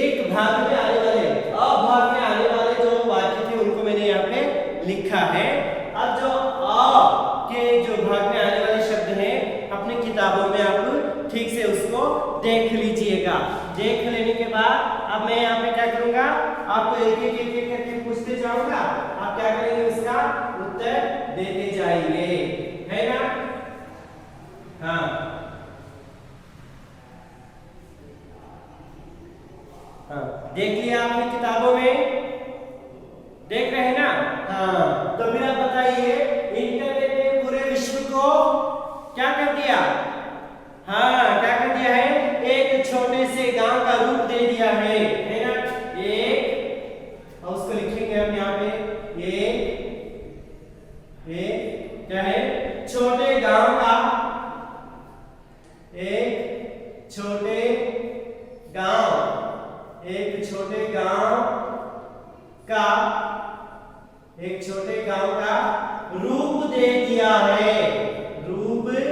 एक भाग में आने वाले, अभाग में आने वाले जो वाक्य थे उनको मैंने यहाँ पे लिखा है। अब जो अ के जो भाग में आने वाले शब्द हैं, अपनी किताबों में आप ठीक से उसको देख लीजिएगा। देख लेने के बाद अब मैं यहाँ पे क्या करूंगा, आपको एक एक करके पूछते जाऊंगा, आप क्या करेंगे? उसका उत्तर देते जाएंगे, है ना? हाँ, देख लिया आपने किताबों में, देख रहे हैं ना? हाँ, तो फिर आप बताइए, इंटरनेट ने पूरे विश्व को क्या कर दिया? हाँ, क्या कर दिया है? एक छोटे से गांव का रूप दे दिया है ना? एक, और उसको लिखेंगे हम यहाँ पे, एक क्या है? छोटे गांव का, एक छोटे गांव का रूप दे दिया है, रूप दे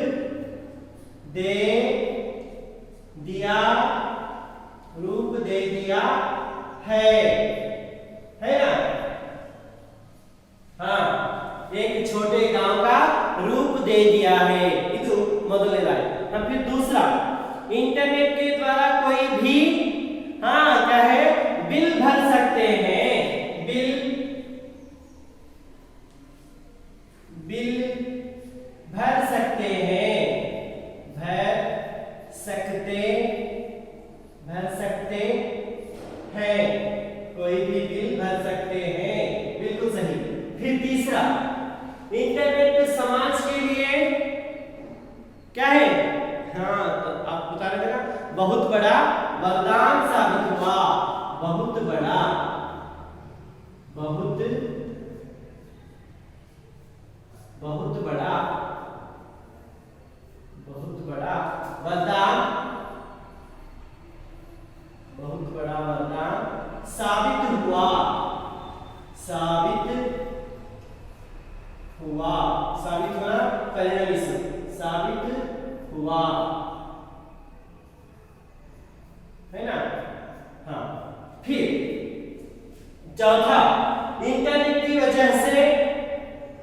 दिया है ना? हाँ, एक छोटे गांव का रूप दे दिया है, ಇದು ಮೊದಲನೇ। फिर दूसरा, इंटरनेट के द्वारा कोई भी, हाँ क्या है? बिल भर सकते हैं, बिल भर सकते हैं, कोई भी बिल भर सकते हैं। तीसरा, इंटरनेट समाज के लिए क्या है? हाँ, तो आप बता रहे थे ना, बहुत बड़ा वरदान साबित हुआ। बहुत बड़ा वरदान साबित हुआ। परिणामी साबित हुआ, है ना? हाँ, फिर चौथा, इंटरनेट की वजह से,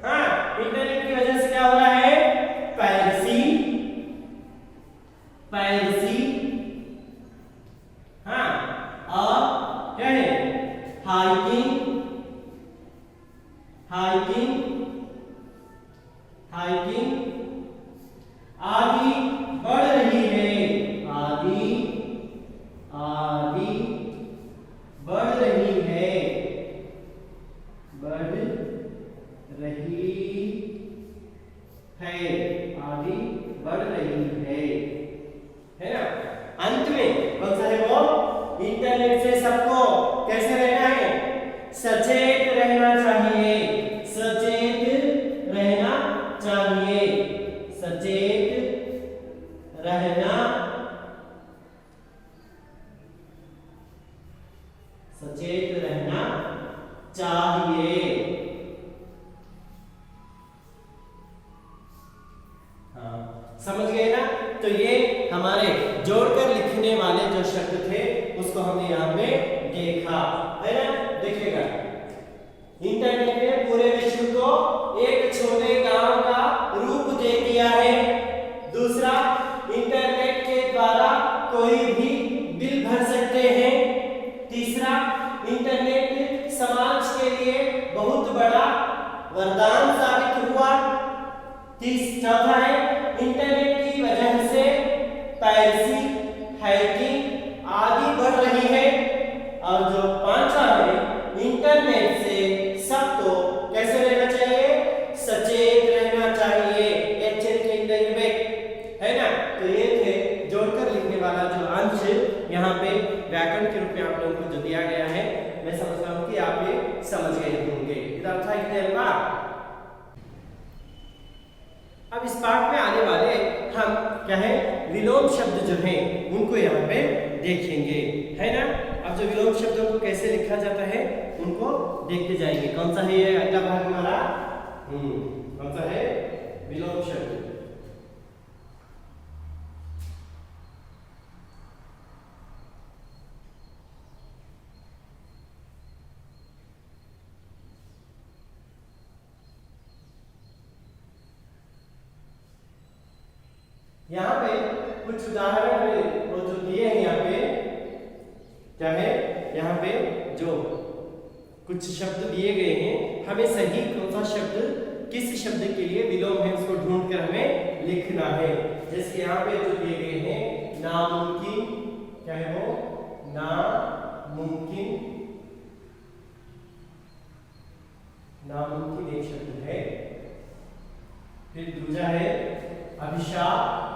हाँ, इंटरनेट की वजह से क्या हो रहा है? पायरेसी, हाँ, और क्या है? हाइकिंग आदि बढ़ रही है। है ना? अंत में कौन सा है वो? इंटरनेट से सबको कैसे रहना है? सचेत रहना चाहिए। समझ गए ना? तो ये हमारे जोड़कर लिखने वाले जो शब्द थे उसको हमने यहाँ पे देखा, है ना? देखिएगा, इंटरनेट ने पूरे विश्व को एक छोटे गांव का रूप दे दिया है। दूसरा, इंटरनेट के द्वारा कोई भी बिल भर सकते हैं। तीसरा, इंटरनेट समाज के लिए बहुत बड़ा वरदान साबित हुआ। चौथा है, इंटरनेट की वजह से पायरेसी, हैकिंग आदि बढ़ रही है। और जो पांचवा है, इंटरनेट से सबको कैसे रहना चाहिए? सचेत रहना चाहिए। है ना? तो ये थे जोड़कर लिखने वाला जो अंश यहाँ पे व्याकरण के रूप में आप लोगों को जो दिया गया है, मैं समझता हूँ कि आप ये समझ गए होंगे। अब इस पाठ में आने वाले हम क्या है, विलोम शब्द जो हैं उनको यहाँ पे देखेंगे, है ना? अब जो विलोम शब्दों को कैसे लिखा जाता है उनको देखते जाएंगे। कौन सा है ये अगला भाग हमारा? कौन सा है? विलोम शब्द। यहाँ पे कुछ उदाहरण वो जो दिए हैं, यहाँ पे क्या है, यहाँ पे जो कुछ शब्द दिए गए हैं, हमें सही कौन सा शब्द किस शब्द के लिए विलोम है उसको ढूंढकर हमें लिखना है। जैसे यहाँ पे जो दिए गए हैं, नामुमकिन, क्या है वो? नामुमकिन एक शब्द है। फिर दूसरा है अभिशाप।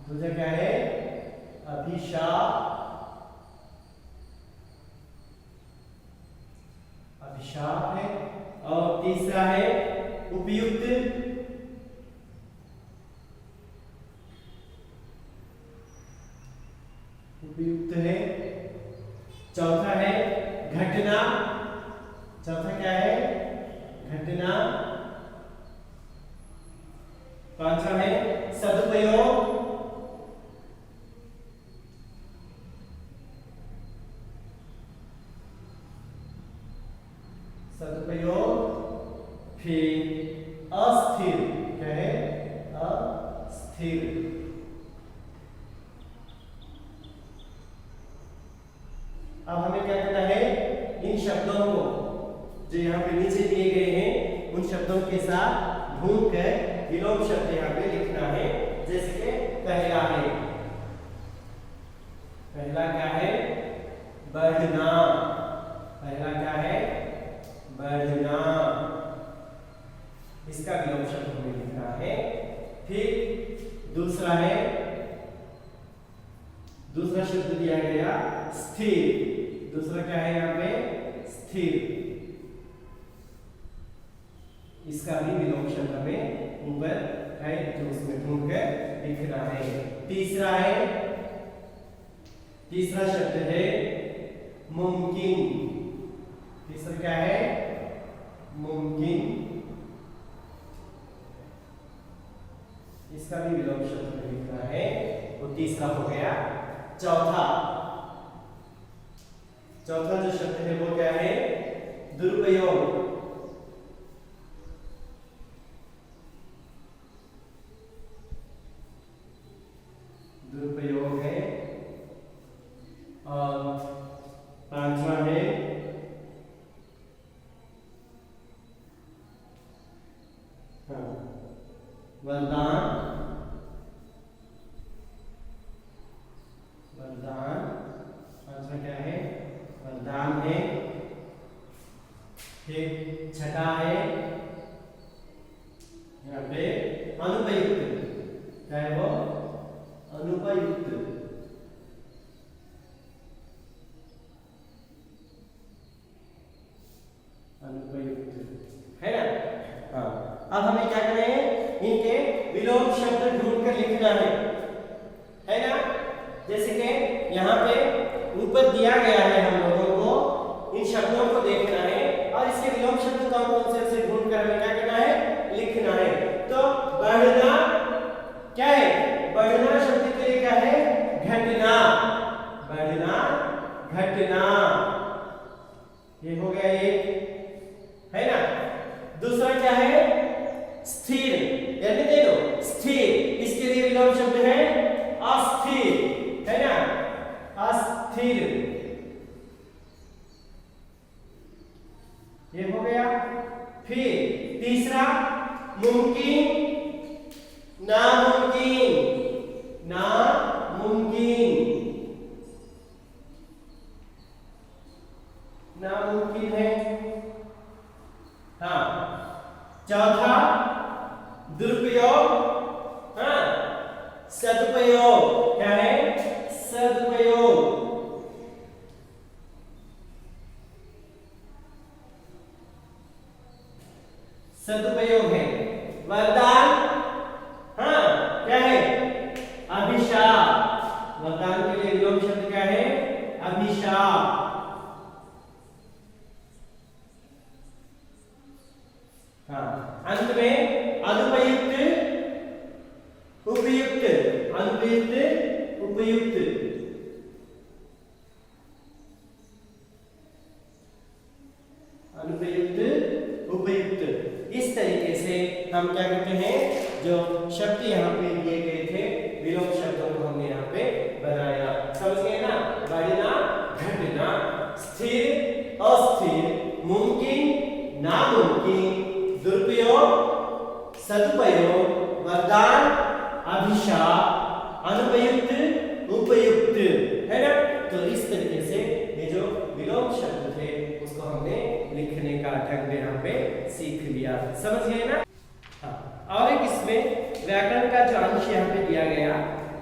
दूसरा क्या है? अभिशाप है। और तीसरा है उपयुक्त। है। चौथा है घटना। चौथा क्या है? घटना। पांचवा है सदुपयोग। फिर अस्थिर। क्या है? अस्थिर। अब हमें क्या करना है? इन शब्दों को जो यहाँ पे नीचे दिए गए हैं उन शब्दों के साथ ढूंढकर विलोम शब्द यहाँ पे लिखना है। जैसे कि पहला क्या है? बढ़ना। पहला क्या है? बढ़ना। दूसरा शब्द दिया गया स्थिर। दूसरा क्या है यहाँ पे? स्थिर। इसका भी विलोम शब्द हमें ऊपर है जो उसमें ढूंढ कर लिखना है। तीसरा शब्द है मुमकिन। तीसरा क्या है? मुमकिन। इसका भी विलोम शब्द में लिखना है। वो तीसरा हो गया। चौथा जो शब्द है वो क्या है? दुरुपयोग। दुरुपयोग है। और पांचवा है वरदान। पांचवा क्या है? वरदान है। फिर छठा है यहाँ पे अनुपयुक्त। क्या है वो? अनुपयुक्त। है ना? हाँ। अब हमें क्या करना है? इनके विलोम शब्द ढूंढ कर लिखना है ना? जैसे कि यहाँ पे ऊपर दिया गया है, हम लोगों को इन शब्दों को देखना है और इसके विलोम शब्द कौन से ढूंढ कर हमें क्या करना है? लिखना है। तो बढ़ना क्या है? बढ़ना शब्द के लिए क्या है? घटना। बढ़ना, घटना। ये हो गया एक, है ना? दूसरा क्या है? स्थिर। यानी देखो स्थिर, इसके लिए विलोम शब्द है अस्थिर, है ना? अस्थिर। ये हो गया। फिर तीसरा मुमकिन, नामुमकिन। नामुमकिन है। हाँ। चौथा दुरुपयोग। हाँ। सदुपयोग। क्या है? सदुपयोग। सदुपयोग है। वरदान। हाँ। क्या है? अभिशाप। वरदान के लिए विलोम शब्द क्या है? अभिशाप। हाँ। अंत में अनुपयुक्त, उपयुक्त। अनुपयुक्त, उपयुक्त। अनुपयुक्त, उपयुक्त। इस तरीके से हम क्या करते हैं? जो शब्द यहाँ पे दिए गए थे, विलोम शब्दों को हमने यहाँ पे बनाया। समझ गए ना? बढ़ना, घटना, स्थिर, अस्थिर, मुमकिन, नामुमकिन, दुरुपयोग, सदुपयोग, वरदान, अभिशाप, अनुपयुक्त, उपयुक्त, है ना? तो इस तरीके से ये जो विलोम शब्द थे उसको हमने लिखने का ढंग यहाँ पे सीख लिया। समझ गए ना? हाँ। और एक इसमें व्याकरण का जो अंश यहाँ पे दिया गया,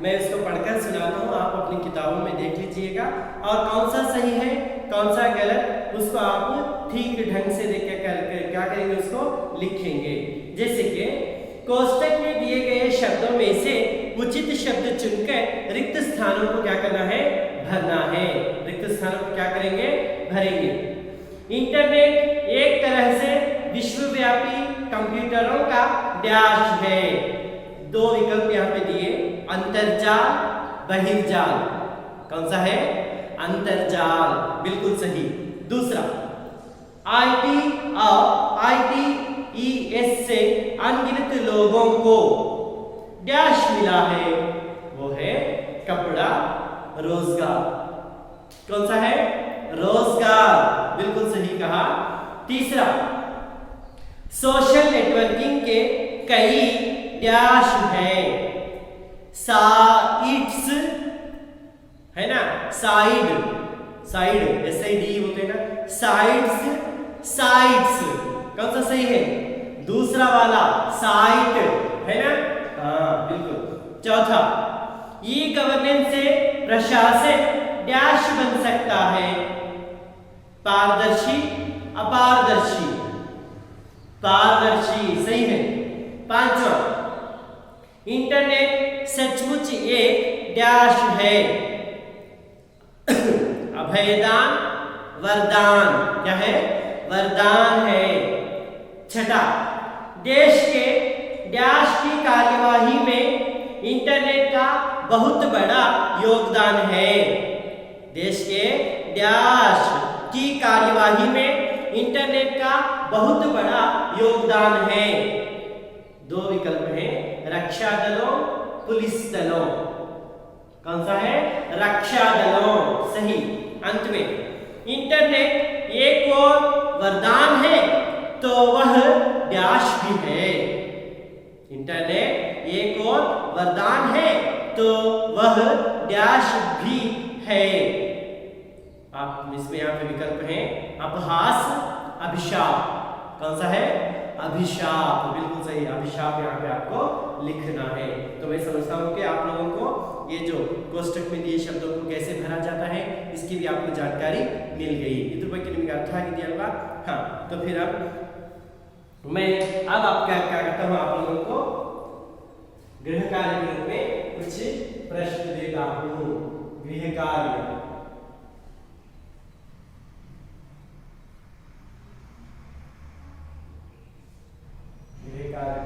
मैं इसको पढ़कर सुनाता हूँ, आप अपनी किताबों में देख लीजिएगा और कौन सा सही है कौन सा गलत उसको आप ठीक ढंग से देख कर क्या करेंगे? उसको लिखेंगे। जैसे कि कोष्टक में दिए गए शब्दों में से उचित शब्द चुनकर रिक्त स्थानों को क्या करना है? भरना है। रिक्त स्थानों को क्या करेंगे? भरेंगे। इंटरनेट एक तरह से विश्वव्यापी कंप्यूटरों का डैश है। दो विकल्प यहाँ पे दिए, अंतर्जाल, बहिर्जाल। कौन सा है? अंतर्जाल। बिल्कुल सही। दूसरा ITES से अनगिनत लोगों को डैश मिला है, वो है कपड़ा, रोजगार। कौन सा है? रोजगार। बिल्कुल सही कहा। तीसरा सोशल नेटवर्किंग के कई डैश हैं, साइट्स, है ना? साइड SID होते हैं ना? साइट्स। कौन सा सही है? दूसरा वाला साइट, है ना? हाँ बिल्कुल। चौथा, ई गवर्नेंस से प्रशासन डैश बन सकता है, पारदर्शी, अपारदर्शी। पारदर्शी सही है। पांचवा, इंटरनेट सचमुच एक डैश है, अभयदान, वरदान। क्या है? वरदान है। छठा, देश के डैश की कार्यवाही में इंटरनेट का बहुत बड़ा योगदान है। देश के डैश की कार्यवाही में इंटरनेट का बहुत बड़ा योगदान है। दो विकल्प हैं, रक्षा दलों, पुलिस दलों। कौन सा है? रक्षा दलों। सही। अंत में, इंटरनेट एक और वरदान है तो वह डैश भी है। इंटरनेट एक और वरदान है तो वह डैश भी है। आप इसमें यहाँ पे विकल्प हैं, अपहास, अभिशाप। कौन सा है? अभिशाप। बिल्कुल सही, अभिशाप यहाँ पे आपको लिखना है। तो मैं समझता हूँ कि आप लोगों को ये जो कोष्टक में दिए शब्दों को कैसे भरा जाता है इसकी भी आपको जानकारी मिल गई। इधर पर निಮಗೆ अर्थ ಆಗಿದೆಯಾ ಅಲ್ವಾ? हाँ, तो फिर अब मैं आप क्या करता हूँ, आप लोगों को गृह कार्य के रूप में कुछ प्रश्न देता हूँ। गृह कार्य,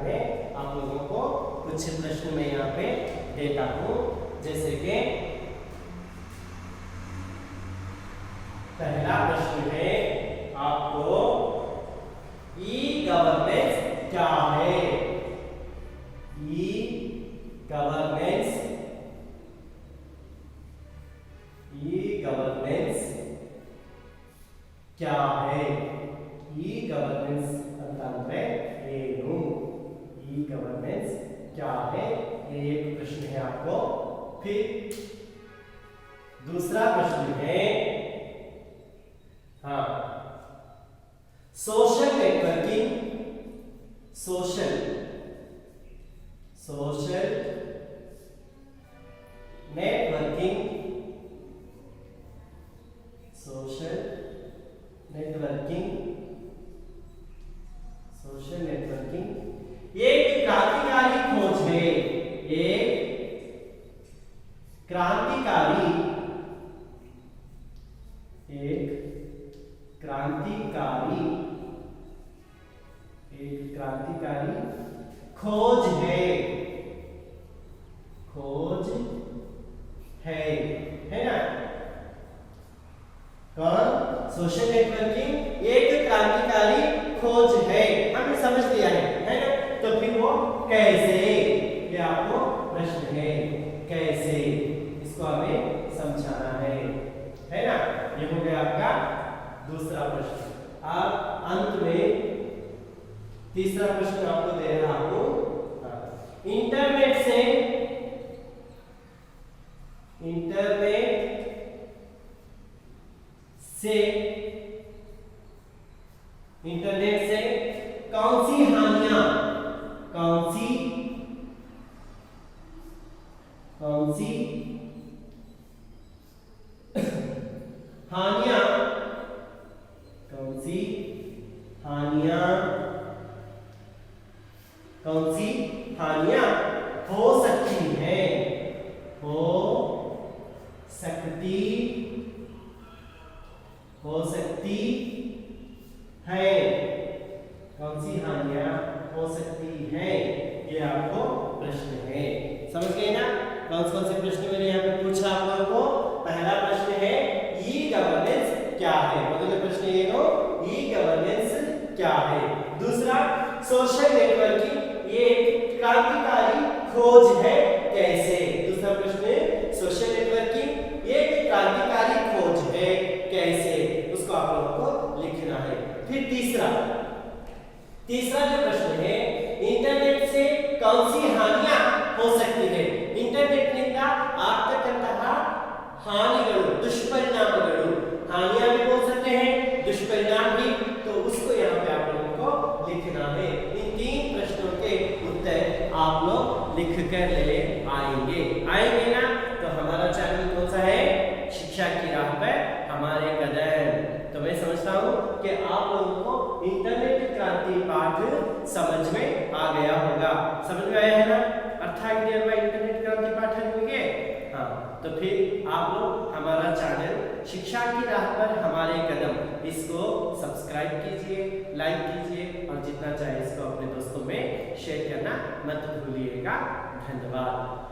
में आप लोगों को कुछ प्रश्न मैं यहाँ पे देता हूँ। जैसे कि पहला प्रश्न है आपको, ई गवर्नेंस क्या है? ई गवर्नेंस, ई गवर्नेंस क्या है? ई गवर्नेंस ಅಂತಂದ್ರೆ ಏನು? ई गवर्नेंस क्या है? ये एक प्रश्न है आपको। फिर दूसरा प्रश्न है, हाँ, social networking, social networking, social networking, social networking एक क्रांतिकारी खोज है। एक क्रांतिकारी, एक क्रांतिकारी, एक क्रांतिकारी खोज है, खोज है ना? कौन? सोशल नेटवर्किंग एक क्रांतिकारी खोज है, हमने समझ लिया है ना? तो फिर वो कैसे, ये आपको प्रश्न है, कैसे इसको हमें समझाना है ना? ये हो गया आपका दूसरा प्रश्न। अब अंत में तीसरा प्रश्न आपको दे रहा हूं, इंटरनेट से कौन सी हानियां, कौन सी हानियां, कौन सी हानियां, कौन सी हानियां हो सकती है, हो सकती है, कौन सी हानियां हो सकती है? ये आपको प्रश्न है। समझ गए ना? कौन से प्रश्न मैंने यहाँ पे पूछा आप लोगों को? पहला प्रश्न है ई गवर्नेंस क्या है? ಮೊದಲ ಪ್ರಶ್ನೆ ಏನು? ई गवर्नेंस क्या है? दूसरा, सोशल नेटवर्किंग एक क्रांतिकारी खोज है, कैसे? दूसरा प्रश्न, सोशल नेटवर्किंग एक क्रांतिकारी खोज है, कैसे? उसको आप लोगों को लिखना है। फिर तीसरा जो प्रश्न है, इंटरनेट से कौन सी हानियां हो सकती है? इंटरनेट निंದ ಆಗ್ತಕ್ಕಂತಹ हानिಗಳು, दुष्परिणामಗಳು, हानियां भी बोल सकते हैं, दुष्परिणाम भी, तो उसको यहाँ पे आप लोगों को लिखना है। इन तीन प्रश्नों के उत्तर आप लोग लिख कर ले आएंगे। हमारा चैनल कौन सा है? शिक्षा की राह पर हमारे कदम। तो मैं समझता हूँ कि आप लोगों को इंटरनेट क्रांति पाठ समझ में आ गया होगा। समझ में आया है ना? इंटरनेट क्रांति पाठ है। हाँ, तो फिर आप लोग हमारा चैनल शिक्षा की राह पर हमारे कदम इसको सब्सक्राइब कीजिए, लाइक कीजिए और जितना चाहे इसको अपने दोस्तों में शेयर करना मत भूलिएगा। धन्यवाद।